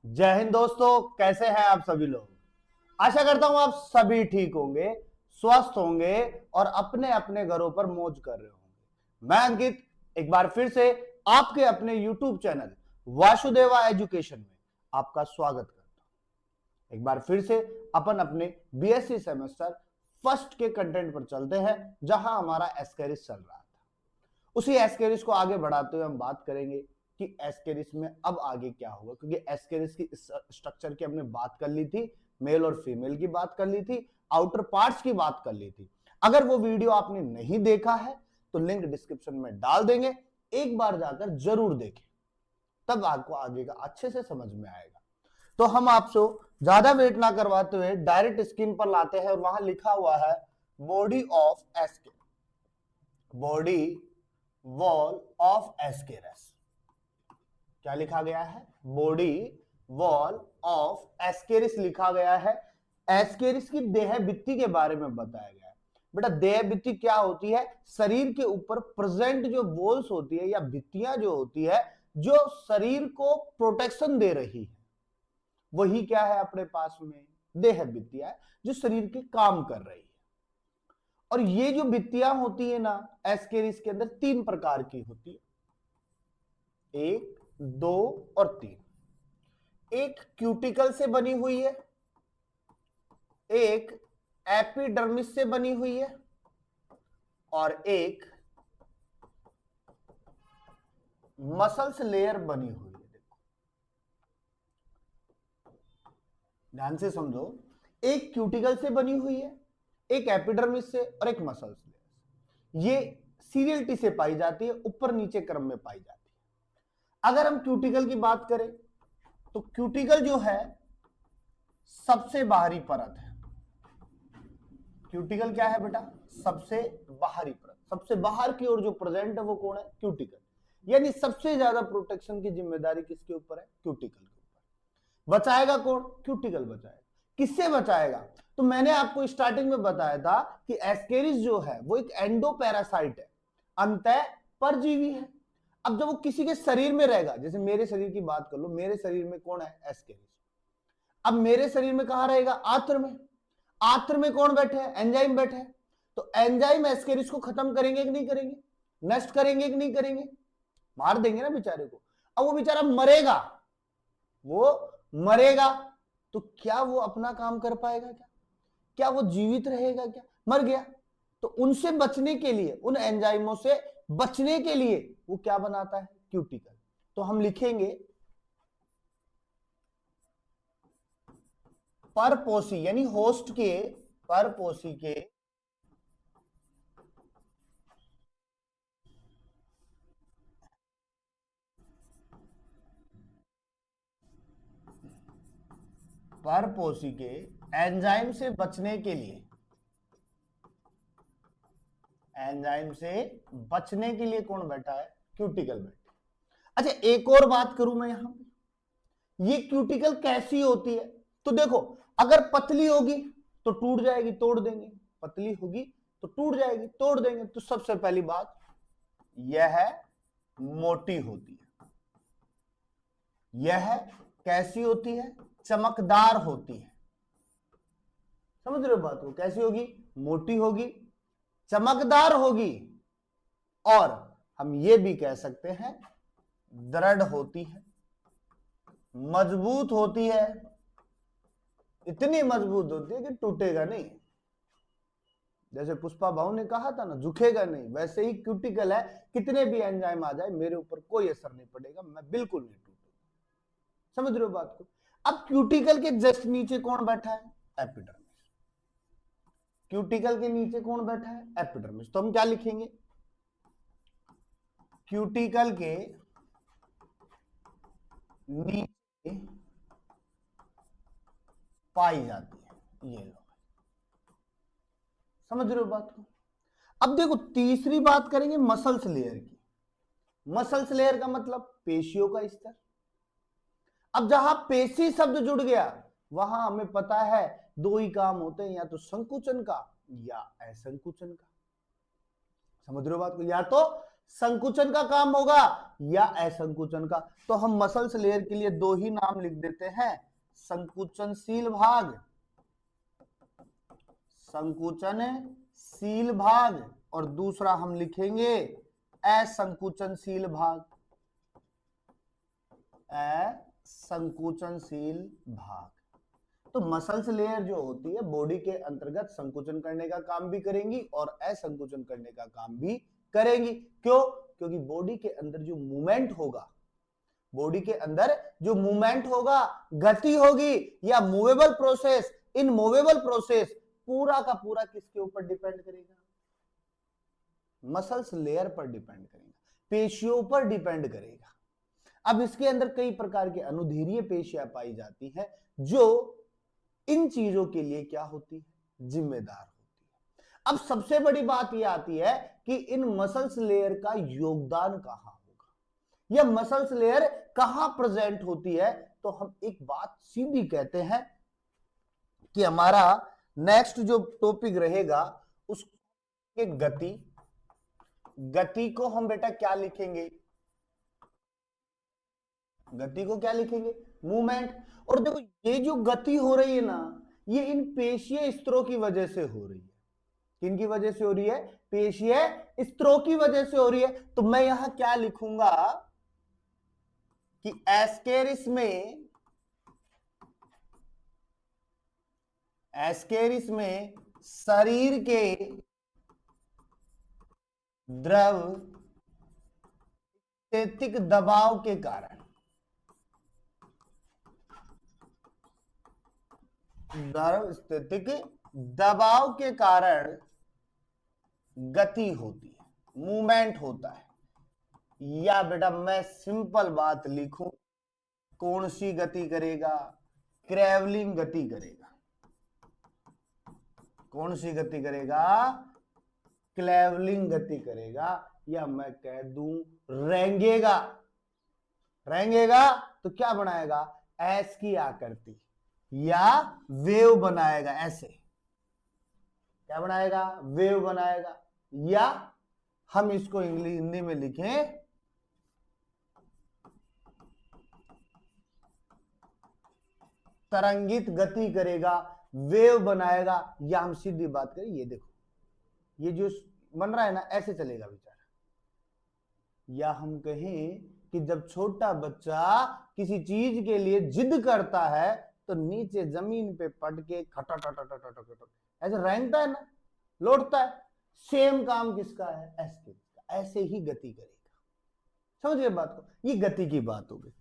जय हिंद दोस्तों, कैसे हैं आप सभी लोग। आशा करता हूं आप सभी ठीक होंगे, स्वस्थ होंगे और अपने अपने घरों पर मौज कर रहे होंगे। मैं अंकित एक बार फिर से आपके अपने YouTube चैनल वासुदेवा एजुकेशन में आपका स्वागत करता हूं। एक बार फिर से अपन अपने बीएससी सेमेस्टर फर्स्ट के कंटेंट पर चलते हैं, जहां हमारा एस्केरिस चल रहा था। उसी एस्केरिस को आगे बढ़ाते हुए हम बात करेंगे कि एस्केरिस में अब आगे क्या होगा, क्योंकि एस्केरिस की स्ट्रक्चर की हमने बात कर ली थी, मेल और फीमेल की बात कर ली थी, आउटर पार्ट्स की बात कर ली थी। अगर वो वीडियो आपने नहीं देखा है तो लिंक डिस्क्रिप्शन में डाल देंगे, एक बार जाकर जरूर देखें, तब आपको आगे का अच्छे से समझ में आएगा। तो हम आपसे ज्यादा वेट ना करवाते हुए डायरेक्ट स्क्रीन पर लाते हैं और वहां लिखा हुआ है body of Ascaris, body wall of Ascaris. क्या लिखा गया है? बॉडी वॉल ऑफ एस्केरिस लिखा गया है। एस्केरिस की देह भित्ति के बारे में बताया गया है। बेटा, देह भित्ति क्या होती है? शरीर के ऊपर प्रेजेंट जो वॉल्स होती है या भित्तियां जो होती है, जो शरीर को प्रोटेक्शन दे रही है, वही क्या है अपने पास में? देह भित्तियां है जो शरीर के काम कर रही है। और ये जो भित्तियां होती है ना, एस्केरिस के अंदर 3 प्रकार की होती है, 1, 2 और 3। एक क्यूटिकल से बनी हुई है, एक एपिडर्मिस से बनी हुई है और एक मसल्स लेयर बनी हुई है। देखो ध्यान से समझो, एक क्यूटिकल से बनी हुई है, एक एपिडर्मिस से और एक मसल्स लेयर से। ये सीरियलिटी से पाई जाती है, ऊपर नीचे क्रम में पाई जाती है। अगर हम क्यूटिकल की बात करें तो क्यूटिकल जो है सबसे बाहरी परत है। क्यूटिकल क्या है बेटा? सबसे बाहरी परत। सबसे बाहर की ओर जो प्रेजेंट है वो कौन है? क्यूटिकल। यानी सबसे ज्यादा प्रोटेक्शन की जिम्मेदारी किसके ऊपर है? क्यूटिकल के ऊपर। बचाएगा कौन? क्यूटिकल बचाएगा। किससे बचाएगा? तो मैंने आपको स्टार्टिंग में बताया था कि एस्केरिस जो है वो एक एंडोपैरासाइट है, अंतः परजीवी है। अब जब वो किसी के शरीर में रहेगा, जैसे मेरे शरीर की बात कर लो, मेरे शरीर में कौन है? एस्केरिस। अब मेरे शरीर में कहां रहेगा? आंत्र में। आंत्र में कौन बैठे हैं? एंजाइम बैठे हैं। तो एंजाइम एस्केरिस को खत्म करेंगे कि नहीं करेंगे? नष्ट करेंगे कि नहीं करेंगे? मार देंगे ना बेचारे को। अब वो बेचारा मरेगा, वो मरेगा तो क्या वो अपना काम कर पाएगा? क्या वो जीवित रहेगा? क्या मर गया? तो उनसे बचने के लिए, उन एंजाइमों से बचने के लिए वो क्या बनाता है? क्यूटिकल। तो हम लिखेंगे परपोषी, यानी होस्ट के, परपोषी के परपोषी के एंजाइम से बचने के लिए, एंजाइम से बचने के लिए कौन बैठा है? क्यूटिकल बैठा। अच्छा, एक और बात करूं मैं यहां पे, ये क्यूटिकल कैसी होती है? तो देखो, अगर पतली होगी तो टूट जाएगी, तोड़ देंगे। पतली होगी तो टूट जाएगी, तोड़ देंगे। तो सबसे पहली बात यह है, मोटी होती है। यह कैसी होती है? चमकदार होती है। समझ रहे हो बात को? कैसी होगी? मोटी होगी, चमकदार होगी, और हम ये भी कह सकते हैं दृढ़ होती है, मजबूत होती है। इतनी मजबूत होती है कि टूटेगा नहीं। जैसे पुष्पा भाऊ ने कहा था ना, झुकेगा नहीं, वैसे ही क्यूटिकल है। कितने भी एंजाइम आ जाए मेरे ऊपर कोई असर नहीं पड़ेगा, मैं बिल्कुल नहीं टूटूंगा। समझ रहे हो बात को? अब क्यूटिकल के जस्ट नीचे कौन बैठा है? एपिडर्मिस। क्यूटिकल के नीचे कौन बैठा है? एपिडर्मिस। तो हम क्या लिखेंगे? क्यूटिकल के नीचे पाई जाती है ये लोग। समझ रहे हो बात को? अब देखो, तीसरी बात करेंगे मसल्स लेयर की। मसल्स लेयर का मतलब पेशियों का स्तर। अब जहां पेशी शब्द जुड़ गया, वहां हमें पता है दो ही काम होते हैं, या तो संकुचन का या असंकुचन का। समझ रहे हो बात को? या तो संकुचन का काम होगा या असंकुचन का? तो हम मसल्स लेयर के लिए दो ही नाम लिख देते हैं, संकुचनशील भाग, संकुचनशील भाग, और दूसरा हम लिखेंगे असंकुचनशील भाग, असंकुचनशील भाग। तो मसल्स लेयर जो होती है बॉडी के अंतर्गत संकुचन करने का काम भी करेंगी और असंकुचन करने का काम भी करेंगी। क्यों? क्योंकि बॉडी के अंदर जो मूवमेंट होगा, बॉडी के अंदर जो मूवमेंट होगा, गति होगी या मूवेबल प्रोसेस, इन मूवेबल प्रोसेस पूरा का पूरा किसके ऊपर डिपेंड करेगा? मसल्स लेयर पर डिपेंड करेगा, पेशियों पर डिपेंड करेगा। अब इसके अंदर कई प्रकार के अनुधीर्य पेशियां पाई जाती हैं जो इन चीजों के लिए क्या होती है? जिम्मेदार होती है। अब सबसे बड़ी बात यह आती है कि इन मसल्स लेयर का योगदान कहां होगा, यह मसल्स लेयर कहां प्रेजेंट होती है? तो हम एक बात सीधी कहते हैं कि हमारा नेक्स्ट जो टॉपिक रहेगा उसके गति, गति को हम बेटा क्या लिखेंगे? गति को क्या लिखेंगे? मूवमेंट। और देखो ये जो गति हो रही है ना, ये इन पेशीय स्तरों की वजह से हो रही है। किन की वजह से हो रही है? पेशीय स्तरों की वजह से हो रही है। तो मैं यहां क्या लिखूंगा कि एस्केरिस में शरीर के द्रव स्थैतिक दबाव के कारण, द्रव स्थैतिक दबाव के कारण गति होती है, मूवमेंट होता है। या बेटा मैं सिंपल बात लिखूं, कौन सी गति करेगा? क्रेवलिंग गति करेगा। कौन सी गति करेगा? क्लेवलिंग गति करेगा। या मैं कह दूं रेंगेगा। रेंगेगा तो क्या बनाएगा? एस की आकृति या वेव बनाएगा। ऐसे क्या बनाएगा? वेव बनाएगा। या हम इसको हिंदी में लिखें तरंगित गति करेगा, वेव बनाएगा। या हम सीधी बात करें, ये देखो ये जो बन रहा है ना, ऐसे चलेगा बेचारा। या हम कहें कि जब छोटा बच्चा किसी चीज के लिए जिद करता है तो नीचे जमीन पे पड़ के खटखट ऐसे रेंगता है ना, लौटता है। सेम काम किसका है? एस्केरिस का। ऐसे ही गति करेगा। समझिए बात को, ये गति की बात हो गई।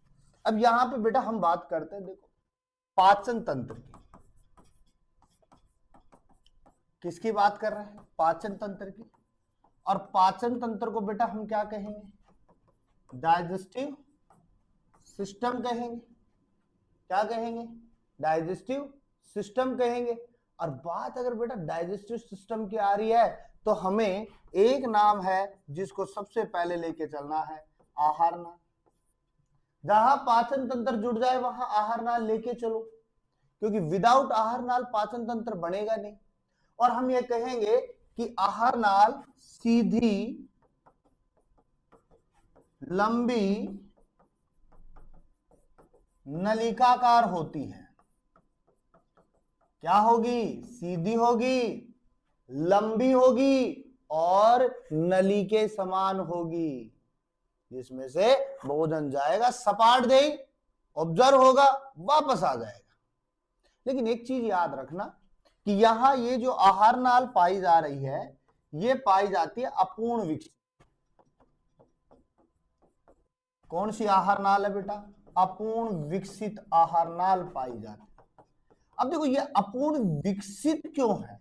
अब यहां पे बेटा हम बात करते हैं, देखो पाचन तंत्र की। किसकी बात कर रहे हैं? पाचन तंत्र की। और पाचन तंत्र को बेटा हम क्या कहेंगे? डाइजेस्टिव सिस्टम कहेंगे। क्या कहेंगे? डाइजेस्टिव सिस्टम कहेंगे। और बात अगर बेटा डाइजेस्टिव सिस्टम की आ रही है तो हमें एक नाम है जिसको सबसे पहले लेके चलना है, आहार नाल। जहां पाचन तंत्र जुड़ जाए वहां आहार नाल लेके चलो, क्योंकि विदाउट आहार नाल पाचन तंत्र बनेगा नहीं। और हम ये कहेंगे कि आहार नाल सीधी, लंबी, नलिकाकार होती है। क्या होगी? सीधी होगी, लंबी होगी और नली के समान होगी, जिसमें से भोजन जाएगा, सपाट देही ऑब्जर्व होगा, वापस आ जाएगा। लेकिन एक चीज याद रखना कि यहां ये जो आहार नाल पाई जा रही है, ये पाई जाती है अपूर्ण विकसित। कौन सी आहार नाल है बेटा? अपूर्ण विकसित आहार नाल पाई जाती है। अब देखो ये अपूर्ण विकसित क्यों है,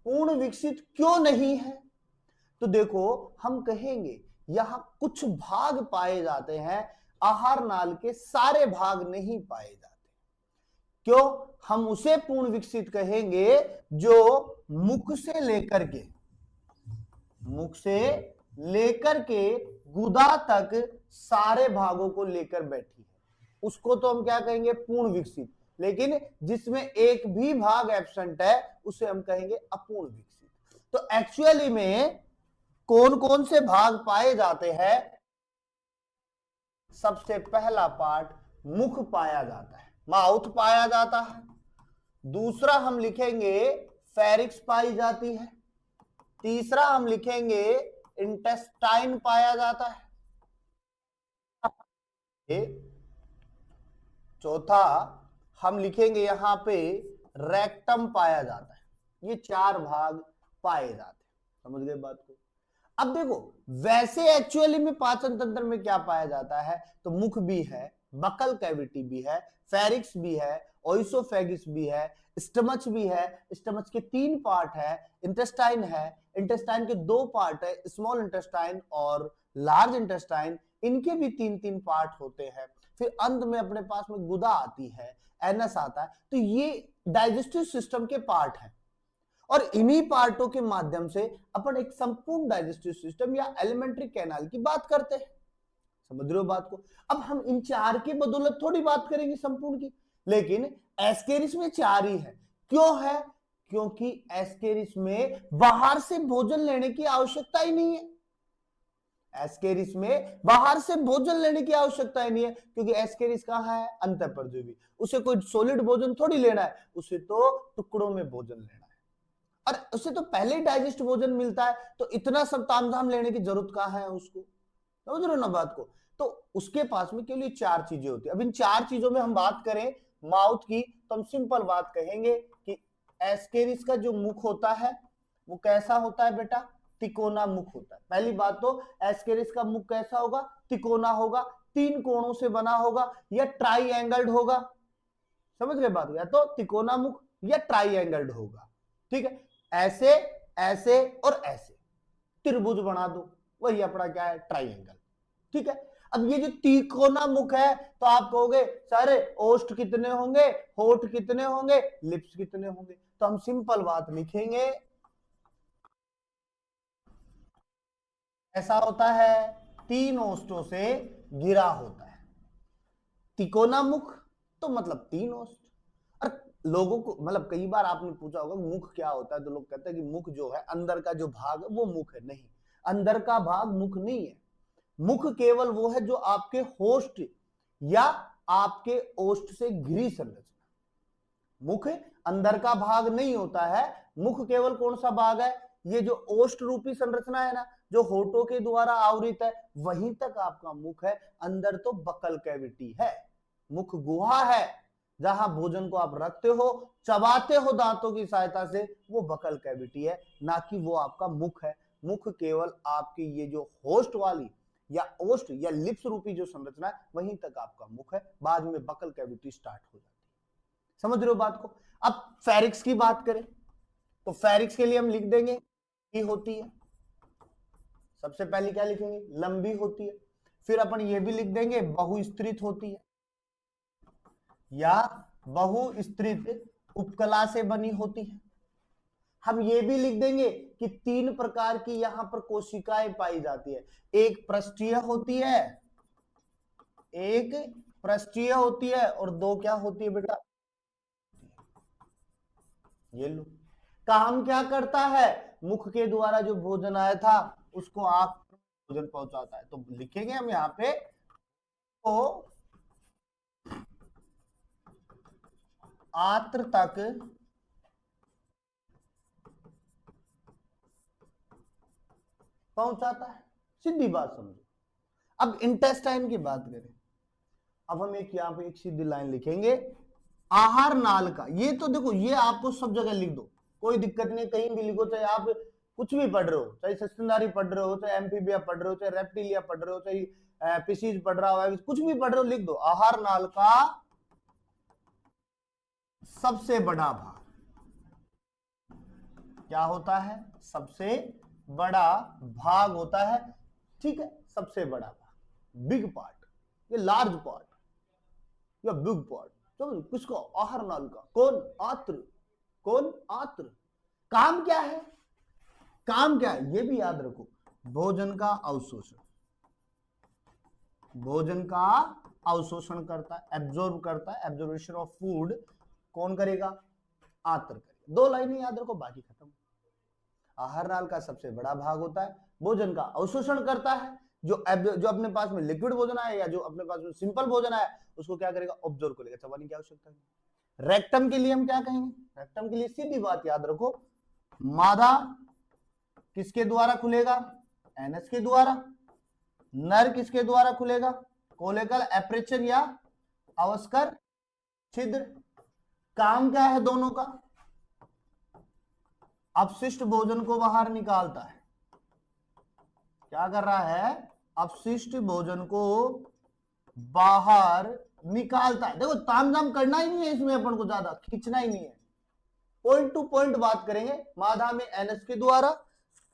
पूर्ण विकसित क्यों नहीं है? तो देखो हम कहेंगे यहां कुछ भाग पाए जाते हैं, आहार नाल के सारे भाग नहीं पाए जाते। क्यों? हम उसे पूर्ण विकसित कहेंगे जो मुख से लेकर के गुदा तक सारे भागों को लेकर बैठी है, उसको तो हम क्या कहेंगे? पूर्ण विकसित। लेकिन जिसमें एक भी भाग एब्सेंट है उसे हम कहेंगे अपूर्ण विकसित। तो एक्चुअली में कौन कौन से भाग पाए जाते हैं? सबसे पहला पार्ट मुख पाया जाता है, माउथ पाया जाता है। दूसरा हम लिखेंगे फेरिक्स पाई जाती है। तीसरा हम लिखेंगे इंटेस्टाइन पाया जाता है। चौथा हम लिखेंगे यहां पे रेक्टम पाया जाता है। ये चार भाग पाए जाते हैं। समझ गए बात को? अब देखो, वैसे एक्चुअली में पाचन तंत्र में क्या पाया जाता है? तो मुख भी है, बकल कैविटी भी है, फेरिक्स भी है, ओइसोफेगिस भी है, स्टमच भी है। स्टमच के 3 पार्ट है। इंटेस्टाइन है, इंटेस्टाइन के 2 पार्ट है, स्मॉल इंटेस्टाइन और लार्ज इंटेस्टाइन। इनके भी 3-3 पार्ट होते हैं। फिर अंत में अपने पास में गुदा आती है, एनस आता है। तो ये डाइजेस्टिव सिस्टम के पार्ट हैं और इन्हीं पार्टों के माध्यम से अपन एक संपूर्ण डाइजेस्टिव सिस्टम या एलिमेंट्री कैनाल की बात करते हैं। समझ रहे हो बात को? अब हम इन 4 की बदौलत थोड़ी बात करेंगे संपूर्ण की, लेकिन एस्केरिस में 4 ही है। क्यों है? क्योंकि एस्केरिस में बाहर से भोजन लेने की आवश्यकता ही नहीं है। एस्केरिस में बाहर से भोजन लेने की आवश्यकता ही नहीं है, क्योंकि एस्केरिस कहां है? अंतःपरजीवी। उसे कोई सॉलिड भोजन थोड़ी लेना है, उसे तो टुकड़ों में भोजन लेना है और उसे तो पहले ही डाइजेस्ट भोजन मिलता है। तो इतना सब तामझाम लेने की जरूरत कहां है उसको? समझ रहे हो ना बात को? तो उसके पास में केवल 4 चीजें होती है। अब इन 4 चीजों में हम बात करें माउथ की, तो हम सिंपल बात कहेंगे कि एस्केरिस का जो मुख होता है वो कैसा होता है बेटा? तिकोना मुख होता है। पहली बात तो एस्केरिस का मुख कैसा होगा? तिकोना होगा, 3 कोणों से बना होगा या ट्राइएंगल्ड होगा। समझ गए बात? या तो तिकोना मुख या ट्राइएंगल्ड होगा। ठीक है, ऐसे ऐसे और ऐसे त्रिभुज बना दो, वही अपना क्या है? ट्राइएंगल। ठीक है, अब ये जो तिकोना मुख है, तो आप कहोगे सर ओष्ठ कितने होंगे, होठ कितने होंगे, लिप्स कितने होंगे? तो हम सिंपल बात लिखेंगे, ऐसा होता है 3 ओष्ठों से घिरा होता है। तिकोना मुख तो मतलब 3 ओष्ठ। और लोगों को मतलब कई बार आपने पूछा होगा मुख क्या होता है, तो लोग कहते हैं कि मुख जो है अंदर का जो भाग है वो मुख है। नहीं, अंदर का भाग मुख नहीं है। मुख केवल वो है जो आपके होस्ट या आपके ओष्ठ से घिरी संरचना। मुख अंदर का भाग नहीं होता है। मुख केवल कौन सा भाग है? ये जो ओष्ठ रूपी संरचना है ना, जो होठों के द्वारा आवृत है, वहीं तक आपका मुख है। अंदर तो बकल कैविटी है, मुख गुहा है, जहां भोजन को आप रखते हो, चबाते हो दांतों की सहायता से, वो बकल कैविटी है, ना कि वो आपका मुख है। मुख केवल आपकी ये जो होस्ट वाली या ओष्ठ या लिप्स रूपी जो संरचना है, वहीं तक आपका मुख है। बाद में बकल कैविटी स्टार्ट हो जाती है। समझ रहे हो बात को? अब फेरिक्स की बात करें तो फेरिक्स के लिए हम लिख देंगे कि होती है। सबसे पहले क्या लिखेंगे? लंबी होती है। फिर अपन ये भी लिख देंगे बहुस्तृत होती है या बहुस्तृत उपकला से बनी होती है। हम ये भी लिख देंगे कि 3 प्रकार की यहां पर कोशिकाएं पाई जाती है। एक पृष्ठीय होती है, एक पृष्ठीय होती है और 2 क्या होती है बेटा? ये लो। काम क्या करता है? मुख के द्वारा जो भोजन आया था उसको आंख भोजन पहुंचाता है। तो लिखेंगे हम यहां पे तो आंत्र तक पहुंचाता है। सीधी बात समझो। अब इंटेस्टाइन की बात करें, अब हम एक यहां पे एक सीधी लाइन लिखेंगे आहार नाल का। ये तो देखो, ये आपको सब जगह लिख दो, कोई दिक्कत नहीं, कहीं भी लिखो। चाहे आप कुछ भी पढ़ रहे हो, चाहे सस्तनधारी पढ़ रहे हो, चाहे एम्फीबिया पढ़ रहे हो, चाहे रेप्टिलिया पढ़ रहे हो, चाहे पिसीज पढ़ रहा हो, कुछ भी पढ़ रहे हो, लिख दो आहार नाल का सबसे बड़ा भाग क्या होता है? सबसे बड़ा भाग होता है। ठीक है, सबसे बड़ा भाग, बिग पार्ट, ये लार्ज पार्ट या बिग पार्ट। तो किसको? आहार नाल का। कौन? आत्र। कौन? आत्र। काम क्या है? काम क्या है ये भी याद रखो, भोजन का अवशोषण। भोजन का अवशोषण करता है, एब्जॉर्ब करता है। एब्जॉर्बेशन ऑफ फूड कौन करेगा? आत्र करेगा। 2 लाइनें याद रखो, बाकी खत्म। आहार नाल का सबसे बड़ा भाग होता है, भोजन का अवशोषण करता है, जो अपने पास में लिक्विड भोजन आया या जो अपने पास में सिंपल भोजन आया उसको क्या करेगा, ऑब्जॉर्व करेगा, चबाने की आवश्यकता नहीं। रेक्टम के लिए हम क्या कहेंगे, रेक्टम के लिए सीधी बात याद रखो, मादा किसके द्वारा खुलेगा, एनस के द्वारा, नर किसके द्वारा खुलेगा, कोलेकल एपरेचर या अवस्कर छिद्र। काम क्या है दोनों का, अपशिष्ट भोजन को बाहर निकालता है, क्या कर रहा है, अपशिष्ट भोजन को बाहर निकालता है। देखो तामझाम करना ही नहीं है इसमें, अपन को ज्यादा खींचना ही नहीं है, पॉइंट टू पॉइंट बात करेंगे। मादा में एनस के द्वारा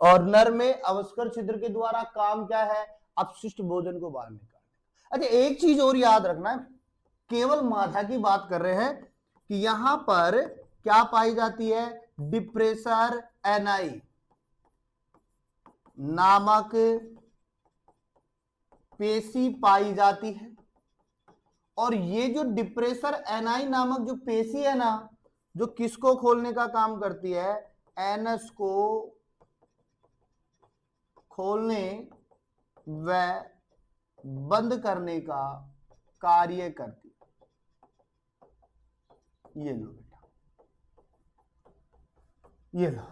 और नर में अवस्कर छिद्र के द्वारा काम क्या है, अपशिष्ट भोजन को बाहर निकालना। अच्छा एक चीज और याद रखना है, केवल मादा की बात कर रहे हैं कि यहां पर क्या पाई जाती है, डिप्रेसर एनआई नामक पेशी पाई जाती है। और ये जो डिप्रेसर एनआई नामक जो पेशी है ना, जो किसको खोलने का काम करती है, एनस को खोलने व बंद करने का कार्य करती है। ये लो बेटा, ये लो,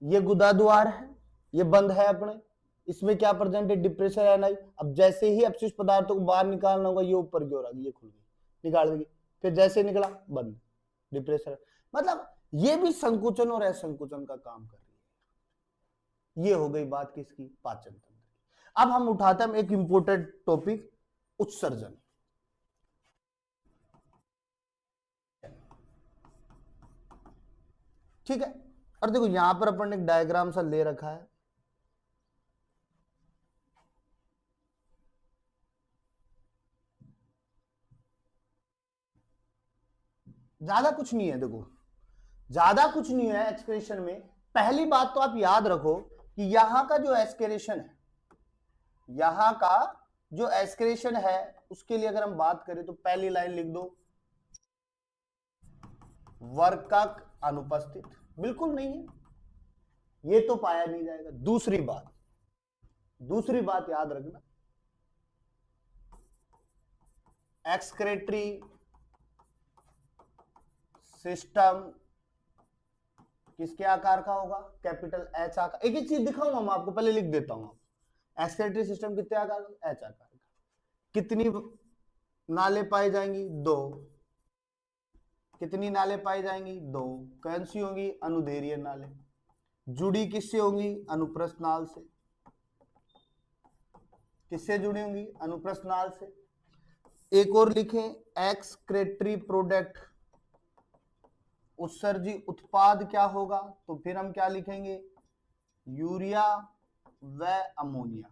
ये गुदा द्वार है, ये बंद है अपने, इसमें क्या प्रेजेंट है, डिप्रेसर एनआई। अब जैसे ही अपशिष्ट पदार्थों को बाहर निकालना होगा, ये ऊपर की ओर आ गई, ये खुल गई, निकाल देगी, फिर जैसे निकला बंद, डिप्रेसर। मतलब ये भी संकुचन और असंकुचन का काम कर रही है। ये हो गई बात किसकी, पाचन तंत्र की। अब हम उठाते हैं एक इंपोर्टेंट टॉपिक, उत्सर्जन। ठीक है, और देखो यहां पर अपन ने एक डायग्राम सा ले रखा है, ज्यादा कुछ नहीं है, देखो ज्यादा कुछ नहीं है एक्सक्रेशन में। पहली बात तो आप याद रखो कि यहां का जो एक्सक्रेशन है, यहां का जो एक्सक्रेशन है उसके लिए अगर हम बात करें तो पहली लाइन लिख दो, वर्कक अनुपस्थित, बिल्कुल नहीं है, ये तो पाया नहीं जाएगा। दूसरी बात याद रखना, एक्सक्रेटरी सिस्टम किसके आकार का होगा, कैपिटल एच आकार। एक एक चीज दिखाऊंगा मैं आपको, पहले लिख देता हूं। एक्सक्रेटरी सिस्टम कितने आकार का, एच आकार का। कितनी नाले पाई जाएंगी, 2। कितनी नाले पाई जाएंगी, 2। कौन सी होंगी, अनुदैर्घ्य नाले। जुड़ी किससे होंगी, अनुप्रस्थ नाल से। किससे जुड़ी होंगी, अनुप्रस्थ नाल से। एक और लिखें, एक्सक्रेटरी प्रोडक्ट, उत्सर्जी उत्पाद क्या होगा, तो फिर हम क्या लिखेंगे, यूरिया व अमोनिया,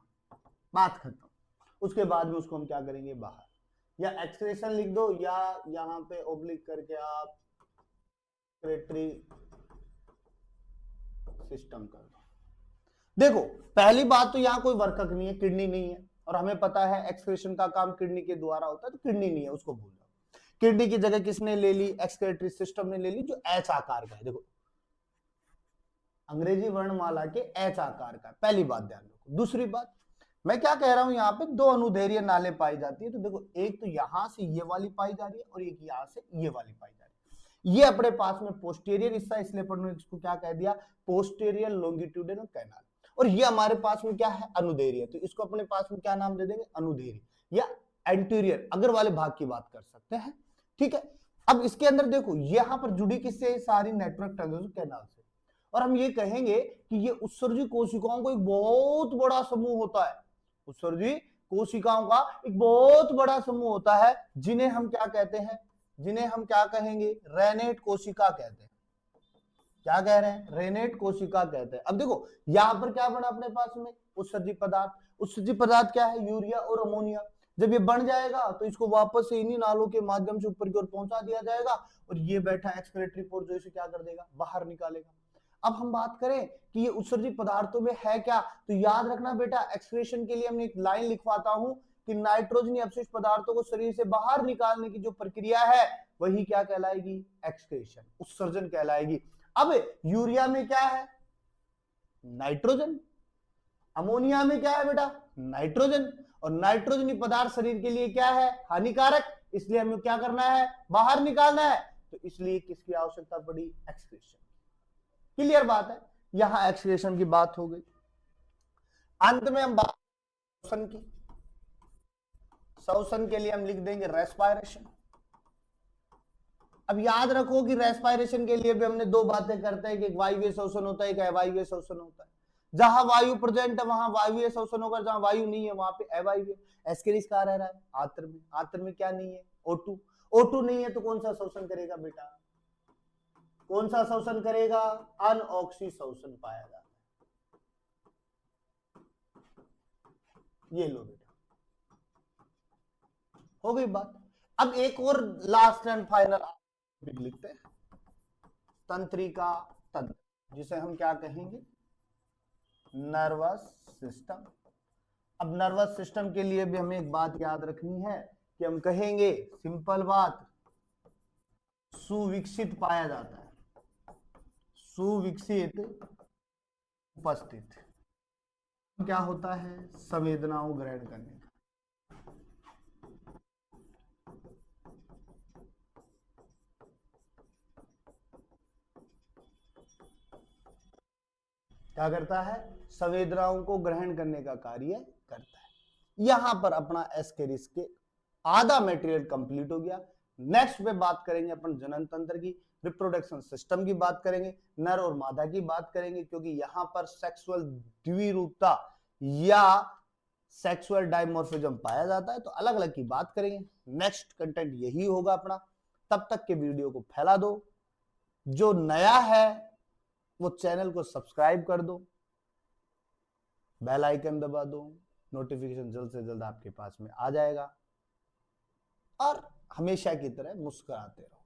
बात खत्म। उसके बाद में उसको हम क्या करेंगे, बाहर, या एक्सक्रेशन लिख दो या यहां पे ओब्लिक करके आप एक्सक्रेटरी सिस्टम कर दो। देखो पहली बात तो यहां कोई वर्कक नहीं है, किडनी नहीं है, और हमें पता है एक्सक्रेशन का काम किडनी के द्वारा होता है, तो किडनी नहीं है, उसको भूल जाओ। किडनी की जगह किसने ले ली, एक्सक्रेटरी सिस्टम ने ले ली, जो एच आकार का है। देखो अंग्रेजी वर्णमाला के एच आकार का, पहली बात ध्यान रखो। दूसरी बात मैं क्या कह रहा हूं, यहाँ पे 2 अनुदैर्घ्य नाले पाई जाती है। तो देखो एक तो यहां से ये वाली पाई जा रही है और एक यहां से ये वाली पाई जा रही है। ये अपने पास में पोस्टीरियर हिस्सा, इसलिए अपन इसको क्या कह दिया, पोस्टीरियर लॉन्गिट्यूडिनल कैनाल। और ये हमारे पास में क्या है, अनुदैर्घ्य, तो इसको अपने पास में क्या नाम दे देंगे, अनुदैर्घ्य या एंटीरियर, अगर वाले भाग की बात कर सकते हैं। ठीक है, अब इसके अंदर देखो यहां पर जुड़ी किससे, सारी नेटवर्क टनल कैनाल से। और हम ये कहेंगे कि ये उत्सर्जी कोशिकाओं को एक बहुत बड़ा समूह होता है, उत्सर्जी कोशिकाओं का एक बहुत बड़ा समूह होता है, जिन्हें हम क्या कहते हैं, जिन्हें हम क्या कहेंगे, रेनेट कोशिका कहते हैं। क्या कह रहे हैं, रेनेट कोशिका कहते हैं। अब देखो यहां पर क्या बना अपने पास में, उत्सर्जी पदार्थ। उत्सर्जी पदार्थ क्या है, यूरिया और अमोनिया। जब ये बन जाएगा तो इसको वापस से इन्हीं नालों के माध्यम से ऊपर की ओर पहुंचा दिया जाएगा, और ये बैठा एक्सक्रेटरी पोर्ट जो इसे क्या कर देगा, बाहर निकालेगा। अब हम बात करें कि ये उत्सर्जी पदार्थों में है क्या, तो याद रखना बेटा, एक्सक्रेशन के लिए हमने एक लाइन लिखवाता हूं कि नाइट्रोजनी अपशिष्ट पदार्थों को शरीर से बाहर निकालने की जो प्रक्रिया है वही क्या कहलाएगी, एक्सक्रेशन, उत्सर्जन कहलाएगी। अब यूरिया में क्या है, नाइट्रोजन, अमोनिया में क्या है बेटा, नाइट्रोजन, और नाइट्रोजनी पदार्थ शरीर के लिए क्या है, हानिकारक, इसलिए हमें क्या करना है, बाहर निकालना है। तो इसलिए किसकी आवश्यकता पड़ी, एक्सक्रीशन। क्लियर बात है, यहां एक्सक्रीशन की बात हो गई। अंत में हम बात श्वसन की। श्वसन के लिए हम लिख देंगे रेस्पायरेशन। अब याद रखो कि रेस्पायरेशन के लिए भी हमने दो बातें करते हैं कि एक वायुवीय श्वसन होता है, एक अवायवीय श्वसन होता है। जहां वायु प्रेजेंट है वहां वायुवीय श्वसन होगा, जहां वायु नहीं है वहां पे अवायवीय। एस्केरिस कहां रह रहा है, आंत्र में। आंत्र में क्या नहीं है, O2। O2 नहीं है तो कौन सा श्वसन करेगा बेटा, कौन सा श्वसन करेगा, अनऑक्सी श्वसन पाया जाता है। ये लो बेटा, हो गई बात। अब एक और लास्ट एंड फाइनल लिखते हैं, तंत्रिका तंत्र, जिसे हम क्या कहेंगे, नर्वस सिस्टम। अब नर्वस सिस्टम के लिए भी हमें एक बात याद रखनी है कि हम कहेंगे, सिंपल बात, सुविकसित पाया जाता है, सुविकसित उपस्थित। क्या होता है, संवेदनाओं ग्रहण करने का। क्या करता है, संवेदनाओं को ग्रहण करने का कार्य करता है। यहां पर अपना एस्केरिस के आधा मटेरियल कंप्लीट हो गया। नेक्स्ट पे बात करेंगे अपन जनन तंत्र की, रिप्रोडक्शन सिस्टम की बात करेंगे, नर और मादा की बात करेंगे, क्योंकि यहां पर सेक्सुअल द्विरूपता या सेक्सुअल डायमॉर्फिज्म पाया जाता है, तो अलग अलग की बात करेंगे। नेक्स्ट कंटेंट यही होगा अपना। तब तक के वीडियो को फैला दो, जो नया है वो चैनल को सब्सक्राइब कर दो, बेल आइकन दबा दो, नोटिफिकेशन जल्द से जल्द आपके पास में आ जाएगा, और हमेशा की तरह मुस्कुराते रहो।